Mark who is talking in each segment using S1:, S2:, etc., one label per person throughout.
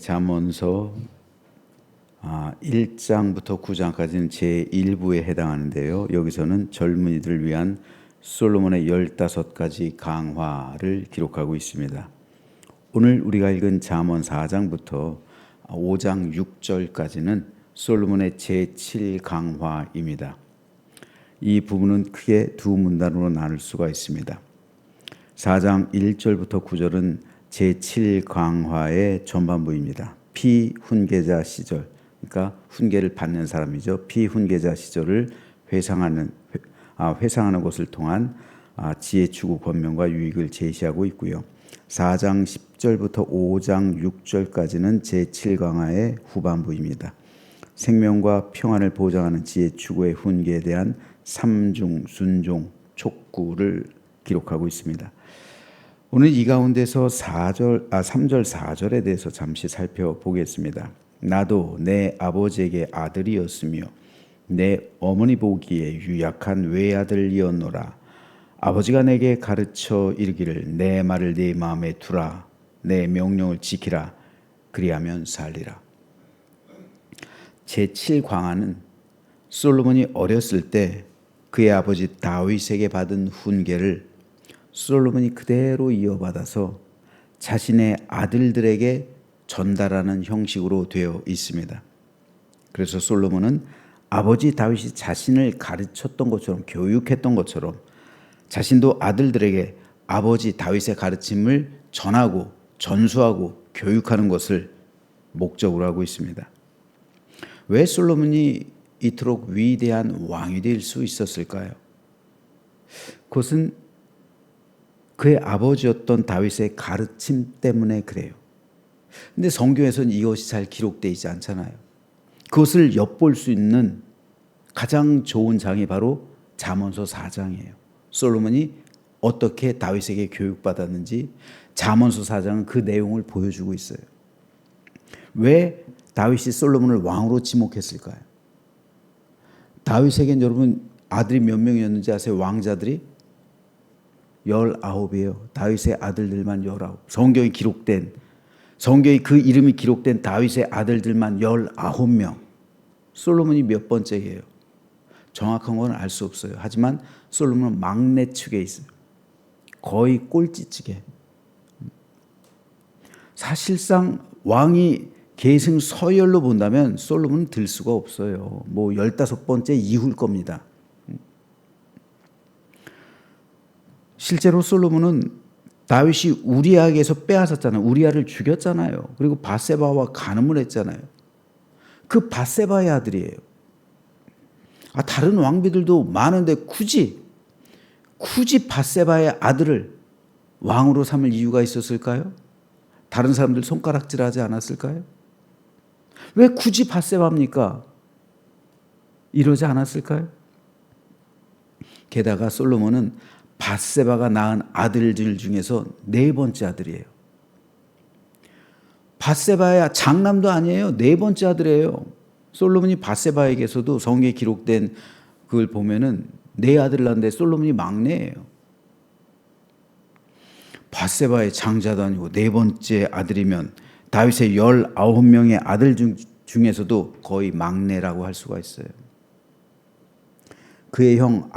S1: 잠언서 1장부터 9장까지는 제1부에 해당하는데요. 여기서는 젊은이들을 위한 솔로몬의 15가지 강화를 기록하고 있습니다. 오늘 우리가 읽은 잠언 4장부터 5장 6절까지는 솔로몬의 제7강화입니다. 이 부분은 크게 두 문단으로 나눌 수가 있습니다. 4장 1절부터 9절은 제7강화의 전반부입니다. 피훈계자 시절, 그러니까 훈계를 받는 사람이죠. 피훈계자 시절을 회상하는 것을 통한 지혜 추구 권면과 유익을 제시하고 있고요. 4장 10절부터 5장 6절까지는 제7강화의 후반부입니다. 생명과 평안을 보장하는 지혜 추구의 훈계에 대한 삼중, 순종, 촉구를 기록하고 있습니다. 오늘 이 가운데서 3절, 4절에 대해서 잠시 살펴보겠습니다. 나도 내 아버지에게 아들이었으며 내 어머니 보기에 유약한 외아들이었노라. 아버지가 내게 가르쳐 이르기를 내 말을 네 마음에 두라. 내 명령을 지키라. 그리하면 살리라. 제7강화는 솔로몬이 어렸을 때 그의 아버지 다윗에게 받은 훈계를 솔로몬이 그대로 이어받아서 자신의 아들들에게 전달하는 형식으로 되어 있습니다. 그래서 솔로몬은 아버지 다윗이 자신을 가르쳤던 것처럼, 교육했던 것처럼 자신도 아들들에게 아버지 다윗의 가르침을 전하고 전수하고 교육하는 것을 목적으로 하고 있습니다. 왜 솔로몬이 이토록 위대한 왕이 될 수 있었을까요? 그것은 그의 아버지였던 다윗의 가르침 때문에 그래요. 근데 성경에서는 이것이 잘 기록되어 있지 않잖아요. 그것을 엿볼 수 있는 가장 좋은 장이 바로 잠언서 4장이에요. 솔로몬이 어떻게 다윗에게 교육받았는지 잠언서 4장은 그 내용을 보여주고 있어요. 왜 다윗이 솔로몬을 왕으로 지목했을까요? 다윗에겐 여러분 아들이 몇 명이었는지 아세요? 왕자들이 19이에요. 다윗의 아들들만 19. 성경이 그 이름이 기록된 다윗의 아들들만 19명. 솔로몬이 몇 번째예요? 정확한 건 알 수 없어요. 하지만 솔로몬은 막내 측에 있어요. 거의 꼴찌측에. 사실상 왕이 계승 서열로 본다면 솔로몬은 들 수가 없어요. 15번째 이후일 겁니다. 실제로 솔로몬은 다윗이 우리아에게서 빼앗았잖아요. 우리아를 죽였잖아요. 그리고 밧세바와 간음을 했잖아요. 그 밧세바의 아들이에요. 다른 왕비들도 많은데 굳이 밧세바의 아들을 왕으로 삼을 이유가 있었을까요? 다른 사람들 손가락질하지 않았을까요? 왜 굳이 밧세바입니까? 이러지 않았을까요? 게다가 솔로몬은 밧세바가 낳은 아들들 중에서 4번째 아들이에요. 밧세바야 장남도 아니에요. 4번째 아들이에요. 솔로몬이 밧세바에게서도 성경에 기록된 그걸 보면은 4아들을 낳았는데 솔로몬이 막내예요. 밧세바의 장자도 아니고 4번째 아들이면 다윗의 19명의 아들 중에서도 거의 막내라고 할 수가 있어요. 그의 형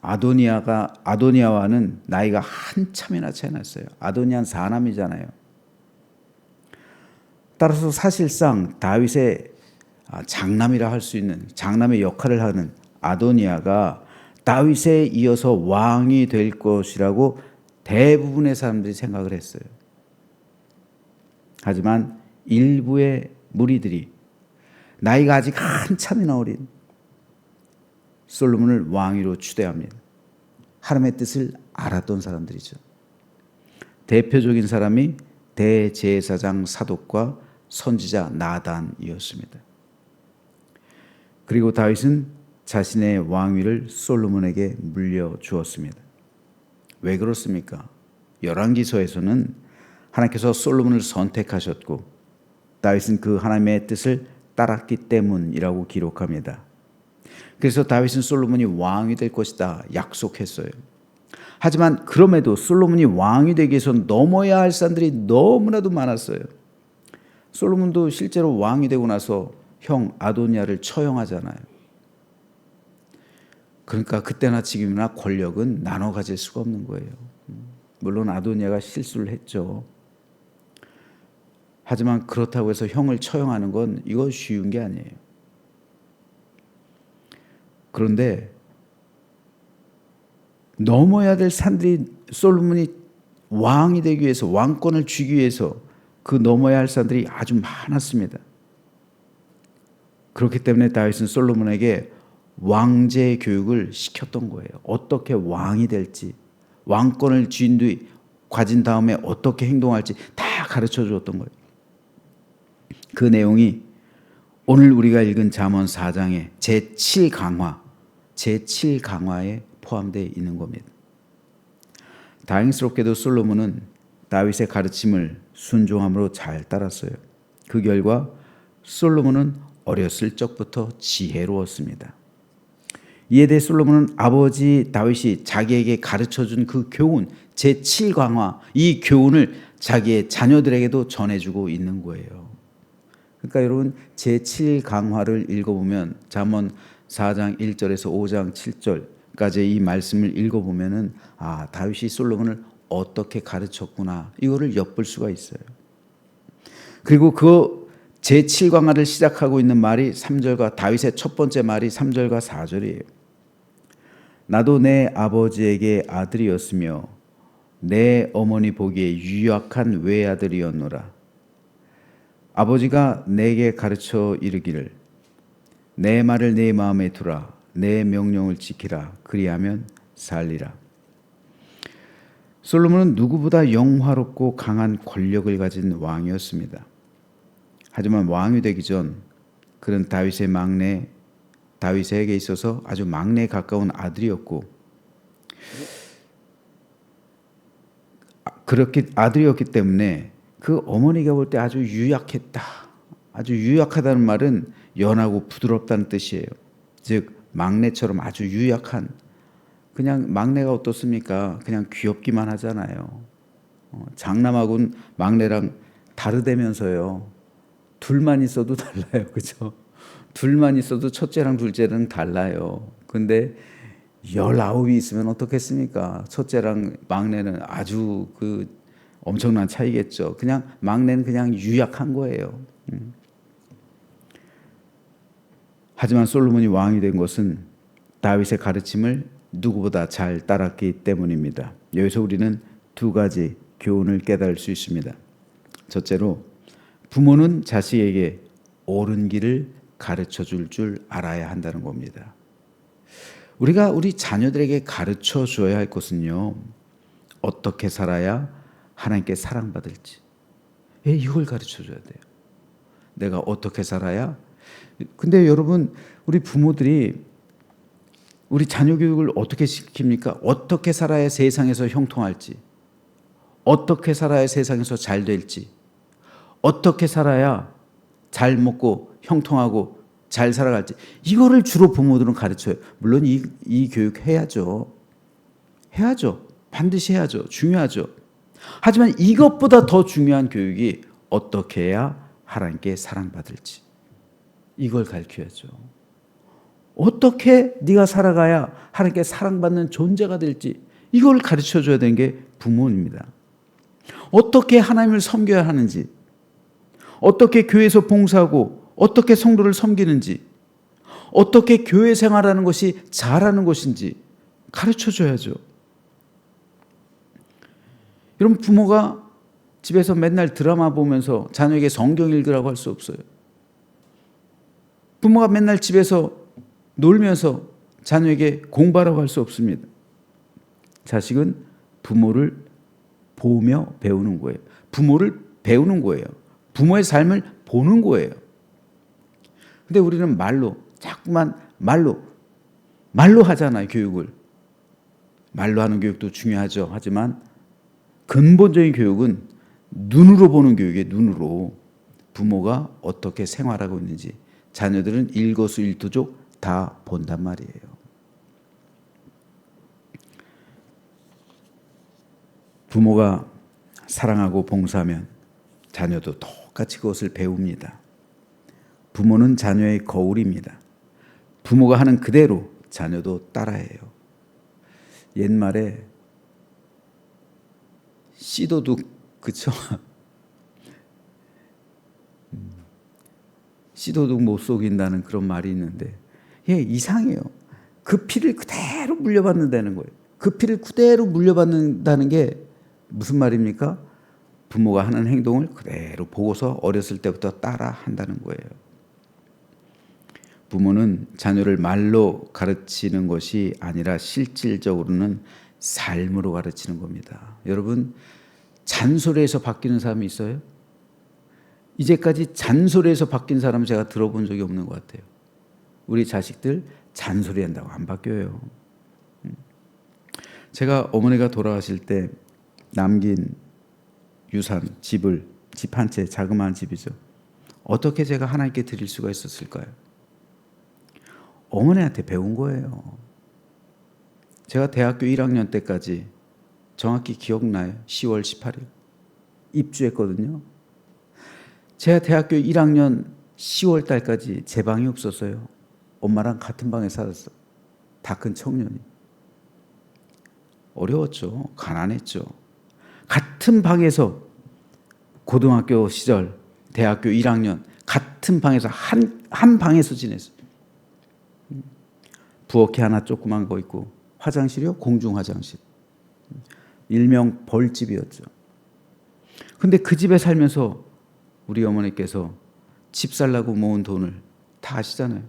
S1: 아도니아와는 나이가 한참이나 차이 났어요. 아도니아는 4남이잖아요. 따라서 사실상 다윗의 장남이라 할 수 있는 장남의 역할을 하는 아도니아가 다윗에 이어서 왕이 될 것이라고 대부분의 사람들이 생각을 했어요. 하지만 일부의 무리들이 나이가 아직 한참이나 어린 솔로몬을 왕위로 추대합니다. 하나님의 뜻을 알았던 사람들이죠. 대표적인 사람이 대제사장 사독과 선지자 나단이었습니다. 그리고 다윗은 자신의 왕위를 솔로몬에게 물려주었습니다. 왜 그렇습니까? 열왕기서에서는 하나님께서 솔로몬을 선택하셨고 다윗은 그 하나님의 뜻을 따랐기 때문이라고 기록합니다. 그래서 다윗은 솔로몬이 왕이 될 것이다 약속했어요. 하지만 그럼에도 솔로몬이 왕이 되기 위해서 넘어야 할 산들이 너무나도 많았어요. 솔로몬도 실제로 왕이 되고 나서 형 아도니아를 처형하잖아요. 그러니까 그때나 지금이나 권력은 나눠 가질 수가 없는 거예요. 물론 아도니아가 실수를 했죠. 하지만 그렇다고 해서 형을 처형하는 건 이거 쉬운 게 아니에요. 그런데 넘어야 될 산들이 솔로몬이 왕이 되기 위해서 왕권을 쥐기 위해서 그 넘어야 할 산들이 아주 많았습니다. 그렇기 때문에 다윗은 솔로몬에게 왕제 교육을 시켰던 거예요. 어떻게 왕이 될지, 왕권을 쥔 뒤 가진 다음에 어떻게 행동할지 다 가르쳐 주었던 거예요. 그 내용이 오늘 우리가 읽은 잠언 4장의 제7강화에 포함되어 있는 겁니다. 다행스럽게도 솔로몬은 다윗의 가르침을 순종함으로 잘 따랐어요. 그 결과 솔로몬은 어렸을 적부터 지혜로웠습니다. 이에 대해 솔로몬은 아버지 다윗이 자기에게 가르쳐준 그 교훈, 제7강화, 이 교훈을 자기의 자녀들에게도 전해주고 있는 거예요. 그러니까 여러분 제7강화를 읽어보면 잠언 4장 1절에서 5장 7절까지 이 말씀을 읽어보면은 다윗이 솔로몬을 어떻게 가르쳤구나 이거를 엿볼 수가 있어요. 그리고 그 제7강화를 시작하고 있는 말이 3절과 다윗의 첫 번째 말이 3절과 4절이에요. 나도 내 아버지에게 아들이었으며 내 어머니 보기에 유약한 외아들이었노라. 아버지가 내게 가르쳐 이르기를 내 말을 내 마음에 두라. 내 명령을 지키라. 그리하면 살리라. 솔로몬은 누구보다 영화롭고 강한 권력을 가진 왕이었습니다. 하지만 왕이 되기 전 그는 다윗에게 있어서 아주 막내에 가까운 아들이었고 그렇게 아들이었기 때문에 그 어머니가 볼 때 아주 유약했다. 아주 유약하다는 말은 연하고 부드럽다는 뜻이에요. 즉 막내처럼 아주 유약한, 그냥 막내가 어떻습니까? 그냥 귀엽기만 하잖아요. 장남하고는 막내랑 다르다면서요. 둘만 있어도 달라요. 그죠? 둘만 있어도 첫째랑 둘째랑 달라요. 근데 19이 있으면 어떻겠습니까? 첫째랑 막내는 아주 엄청난 차이겠죠. 그냥 막내는 그냥 유약한 거예요. 하지만 솔로몬이 왕이 된 것은 다윗의 가르침을 누구보다 잘 따랐기 때문입니다. 여기서 우리는 두 가지 교훈을 깨달을 수 있습니다. 첫째로 부모는 자식에게 옳은 길을 가르쳐 줄 알아야 한다는 겁니다. 우리가 우리 자녀들에게 가르쳐 줘야 할 것은요, 어떻게 살아야 하나님께 사랑받을지, 이걸 가르쳐 줘야 돼요. 내가 어떻게 살아야. 근데 여러분, 우리 부모들이 우리 자녀 교육을 어떻게 시킵니까? 어떻게 살아야 세상에서 형통할지, 어떻게 살아야 세상에서 잘 될지, 어떻게 살아야 잘 먹고 형통하고 잘 살아갈지, 이거를 주로 부모들은 가르쳐요. 물론 이 교육 해야죠. 반드시 해야죠. 중요하죠. 하지만 이것보다 더 중요한 교육이 어떻게 해야 하나님께 사랑받을지, 이걸 가르쳐야죠. 어떻게 네가 살아가야 하나님께 사랑받는 존재가 될지, 이걸 가르쳐줘야 되는 게 부모입니다. 어떻게 하나님을 섬겨야 하는지, 어떻게 교회에서 봉사하고 어떻게 성도를 섬기는지, 어떻게 교회 생활하는 것이 잘하는 것인지 가르쳐줘야죠. 여러분, 부모가 집에서 맨날 드라마 보면서 자녀에게 성경 읽으라고 할 수 없어요. 부모가 맨날 집에서 놀면서 자녀에게 공부하라고 할 수 없습니다. 자식은 부모를 보며 배우는 거예요. 부모를 배우는 거예요. 부모의 삶을 보는 거예요. 근데 우리는 자꾸만 말로 하잖아요, 교육을. 말로 하는 교육도 중요하죠. 하지만 근본적인 교육은 눈으로 보는 교육이에요. 눈으로. 부모가 어떻게 생활하고 있는지 자녀들은 일거수일투족 다 본단 말이에요. 부모가 사랑하고 봉사하면 자녀도 똑같이 그것을 배웁니다. 부모는 자녀의 거울입니다. 부모가 하는 그대로 자녀도 따라해요. 옛말에 씨도둑, 그쵸? 씨도둑 못 속인다는 그런 말이 있는데, 예, 이상해요. 그 피를 그대로 물려받는다는 거예요. 그 피를 그대로 물려받는다는 게 무슨 말입니까? 부모가 하는 행동을 그대로 보고서 어렸을 때부터 따라 한다는 거예요. 부모는 자녀를 말로 가르치는 것이 아니라 실질적으로는 삶으로 가르치는 겁니다. 여러분, 잔소리에서 바뀌는 사람이 있어요? 이제까지 잔소리에서 바뀐 사람은 제가 들어본 적이 없는 것 같아요. 우리 자식들 잔소리한다고 안 바뀌어요. 제가 어머니가 돌아가실 때 남긴 유산, 집 한 채, 자그마한 집이죠. 어떻게 제가 하나님께 드릴 수가 있었을까요? 어머니한테 배운 거예요. 제가 대학교 1학년 때까지 정확히 기억나요. 10월 18일 입주했거든요. 제가 대학교 1학년 10월 달까지 제 방이 없었어요. 엄마랑 같은 방에 살았어. 다 큰 청년이. 어려웠죠. 가난했죠. 같은 방에서 고등학교 시절, 대학교 1학년 같은 방에서 한 방에서 지냈어요. 부엌에 하나 조그만 거 있고 화장실이요? 공중 화장실. 일명 벌집이었죠. 근데 그 집에 살면서 우리 어머니께서 집 살라고 모은 돈을 다 아시잖아요.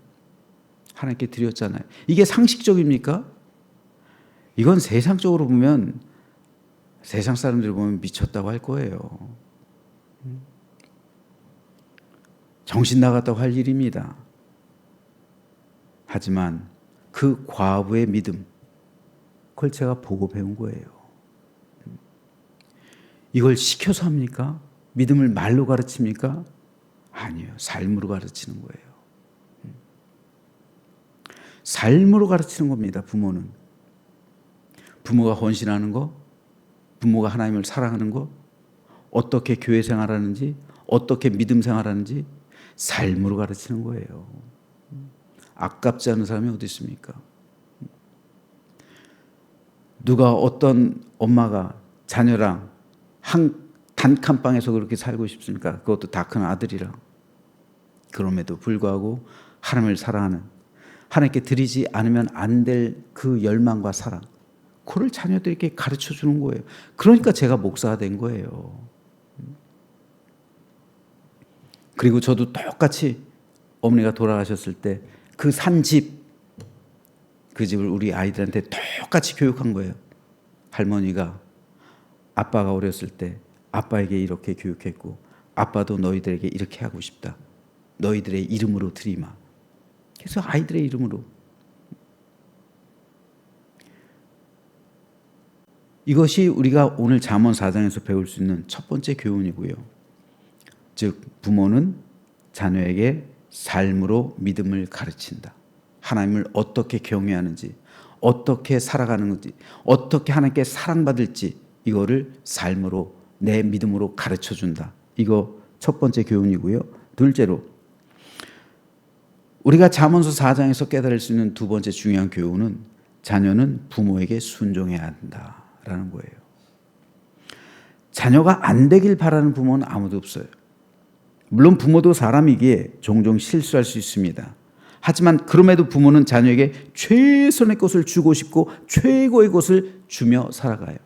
S1: 하나님께 드렸잖아요. 이게 상식적입니까? 이건 세상적으로 보면, 세상 사람들이 보면 미쳤다고 할 거예요. 정신 나갔다고 할 일입니다. 하지만 그 과부의 믿음, 그걸 제가 보고 배운 거예요. 이걸 시켜서 합니까? 믿음을 말로 가르칩니까? 아니에요. 삶으로 가르치는 거예요. 삶으로 가르치는 겁니다. 부모는. 부모가 헌신하는 거, 부모가 하나님을 사랑하는 거, 어떻게 교회 생활하는지, 어떻게 믿음 생활하는지 삶으로 가르치는 거예요. 아깝지 않은 사람이 어디 있습니까? 누가 어떤 엄마가 자녀랑 단칸방에서 그렇게 살고 싶습니까? 그것도 다 큰 아들이랑. 그럼에도 불구하고 하나님을 사랑하는, 하나님께 드리지 않으면 안 될 그 열망과 사랑, 그걸 자녀들에게 가르쳐 주는 거예요. 그러니까 제가 목사가 된 거예요. 그리고 저도 똑같이 어머니가 돌아가셨을 때 그 산 집, 그 집을 우리 아이들한테 똑같이 교육한 거예요. 할머니가 아빠가 어렸을 때 아빠에게 이렇게 교육했고, 아빠도 너희들에게 이렇게 하고 싶다. 너희들의 이름으로 드리마. 그래서 아이들의 이름으로. 이것이 우리가 오늘 잠언 4장에서 배울 수 있는 첫 번째 교훈이고요. 즉 부모는 자녀에게 삶으로 믿음을 가르친다. 하나님을 어떻게 경외하는지, 어떻게 살아가는 건지, 어떻게 하나님께 사랑받을지, 이거를 삶으로, 내 믿음으로 가르쳐준다. 이거 첫 번째 교훈이고요. 둘째로, 우리가 잠언서 4장에서 깨달을 수 있는 두 번째 중요한 교훈은, 자녀는 부모에게 순종해야 한다라는 거예요. 자녀가 안 되길 바라는 부모는 아무도 없어요. 물론 부모도 사람이기에 종종 실수할 수 있습니다. 하지만 그럼에도 부모는 자녀에게 최선의 것을 주고 싶고 최고의 것을 주며 살아가요.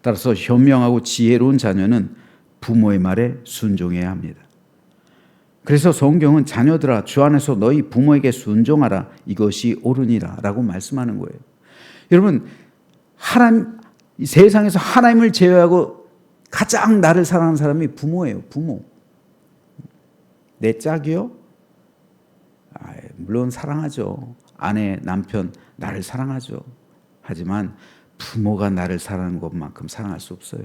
S1: 따라서 현명하고 지혜로운 자녀는 부모의 말에 순종해야 합니다. 그래서 성경은 자녀들아 주 안에서 너희 부모에게 순종하라, 이것이 옳으니라 라고 말씀하는 거예요. 여러분, 이 세상에서 하나님을 제외하고 가장 나를 사랑하는 사람이 부모예요. 부모. 내 짝이요? 물론 사랑하죠. 아내, 남편 나를 사랑하죠. 하지만 부모가 나를 사랑하는 것만큼 사랑할 수 없어요.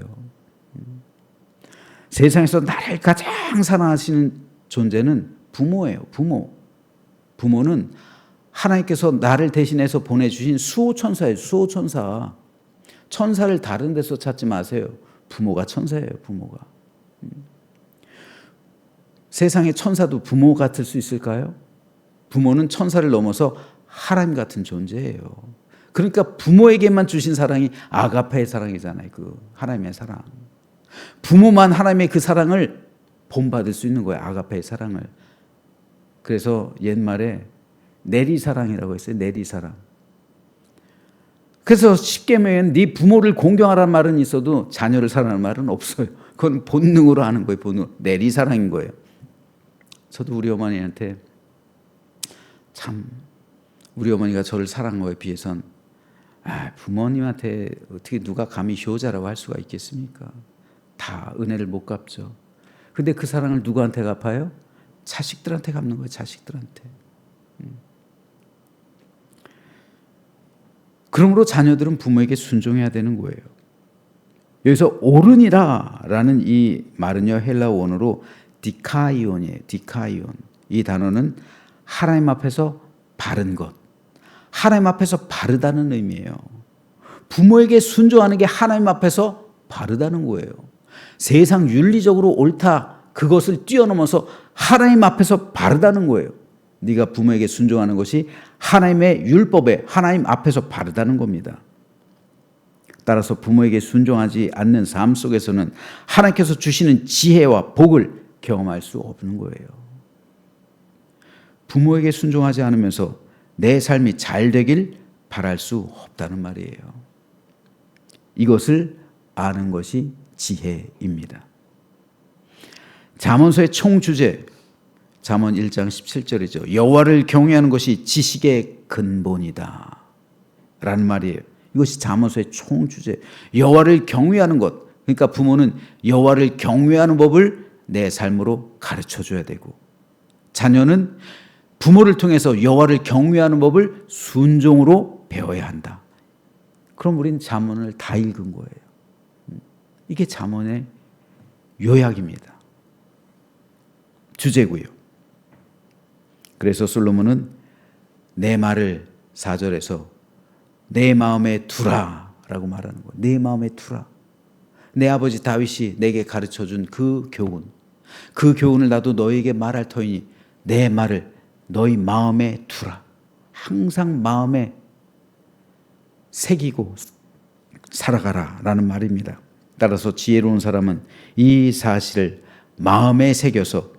S1: 세상에서 나를 가장 사랑하시는 존재는 부모예요. 부모. 부모는 하나님께서 나를 대신해서 보내주신 수호천사예요. 수호천사. 천사를 다른 데서 찾지 마세요. 부모가 천사예요. 부모가. 세상의 천사도 부모 같을 수 있을까요? 부모는 천사를 넘어서 하나님 같은 존재예요. 그러니까 부모에게만 주신 사랑이 아가페의 사랑이잖아요. 그 하나님의 사랑. 부모만 하나님의 그 사랑을 본받을 수 있는 거예요. 아가페의 사랑을. 그래서 옛말에 내리사랑이라고 했어요. 내리사랑. 그래서 십계명에는 네 부모를 공경하라는 말은 있어도 자녀를 사랑하는 말은 없어요. 그건 본능으로 하는 거예요. 본능. 내리사랑인 거예요. 저도 우리 어머니한테 참 우리 어머니가 저를 사랑한 거에 비해선 부모님한테 어떻게 누가 감히 효자라고 할 수가 있겠습니까? 다 은혜를 못 갚죠. 근데 그 사랑을 누구한테 갚아요? 자식들한테 갚는 거예요. 자식들한테. 그러므로 자녀들은 부모에게 순종해야 되는 거예요. 여기서 옳으니라라는 이 말은요, 헬라어 원어로 디카이온이에요. 디카이온. 이 단어는 하나님 앞에서 바른 것, 하나님 앞에서 바르다는 의미예요. 부모에게 순종하는 게 하나님 앞에서 바르다는 거예요. 세상 윤리적으로 옳다 그것을 뛰어넘어서 하나님 앞에서 바르다는 거예요. 네가 부모에게 순종하는 것이 하나님의 율법에 하나님 앞에서 바르다는 겁니다. 따라서 부모에게 순종하지 않는 삶 속에서는 하나님께서 주시는 지혜와 복을 경험할 수 없는 거예요. 부모에게 순종하지 않으면서 내 삶이 잘 되길 바랄 수 없다는 말이에요. 이것을 아는 것이 지혜입니다. 잠언서의 총주제, 잠언 1장 17절이죠. 여호와를 경외하는 것이 지식의 근본이다 라는 말이에요. 이것이 잠언서의 총주제. 여호와를 경외하는 것. 그러니까 부모는 여호와를 경외하는 법을 내 삶으로 가르쳐줘야 되고, 자녀는 부모를 통해서 여호와를 경외하는 법을 순종으로 배워야 한다. 그럼 우린 잠언을 다 읽은 거예요. 이게 잠언의 요약입니다. 주제고요. 그래서 솔로몬은 내 말을 4절에서 내 마음에 두라라고 말하는 거예요. 내 마음에 두라. 내 아버지 다윗이 내게 가르쳐준 그 교훈, 그 교훈을 나도 너희에게 말할 터이니 내 말을 너희 마음에 두라. 항상 마음에 새기고 살아가라 라는 말입니다. 따라서 지혜로운 사람은 이 사실을 마음에 새겨서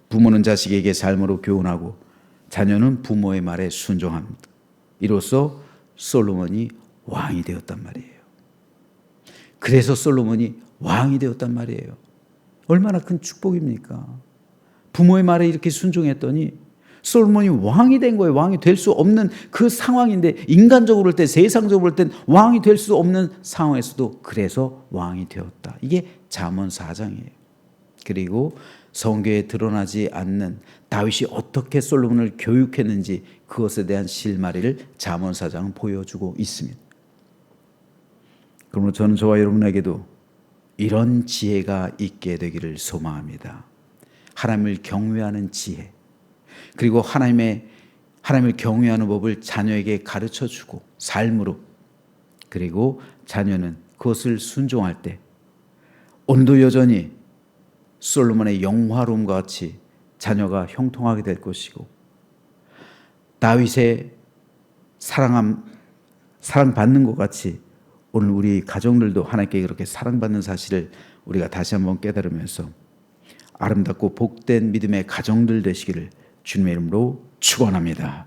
S1: 부모는 자식에게 삶으로 교훈하고 자녀는 부모의 말에 순종합니다. 이로써 솔로몬이 왕이 되었단 말이에요. 그래서 솔로몬이 왕이 되었단 말이에요. 얼마나 큰 축복입니까? 부모의 말에 이렇게 순종했더니 솔로몬이 왕이 된 거예요. 왕이 될 수 없는 그 상황인데, 인간적으로 볼 때, 세상적으로 볼 땐 왕이 될 수 없는 상황에서도 그래서 왕이 되었다. 이게 잠언 4장이에요. 그리고 성경에 드러나지 않는 다윗이 어떻게 솔로몬을 교육했는지 그것에 대한 실마리를 잠언 4장은 보여주고 있습니다. 그러므로 저는 저와 여러분에게도 이런 지혜가 있게 되기를 소망합니다. 하나님을 경외하는 지혜, 그리고 하나님을 경외하는 법을 자녀에게 가르쳐주고 삶으로, 그리고 자녀는 그것을 순종할 때 오늘도 여전히 솔로몬의 영화로움과 같이 자녀가 형통하게 될 것이고, 다윗의 사랑받는 것 같이 오늘 우리 가정들도 하나님께 그렇게 사랑받는 사실을 우리가 다시 한번 깨달으면서 아름답고 복된 믿음의 가정들 되시기를 주님의 이름으로 축원합니다.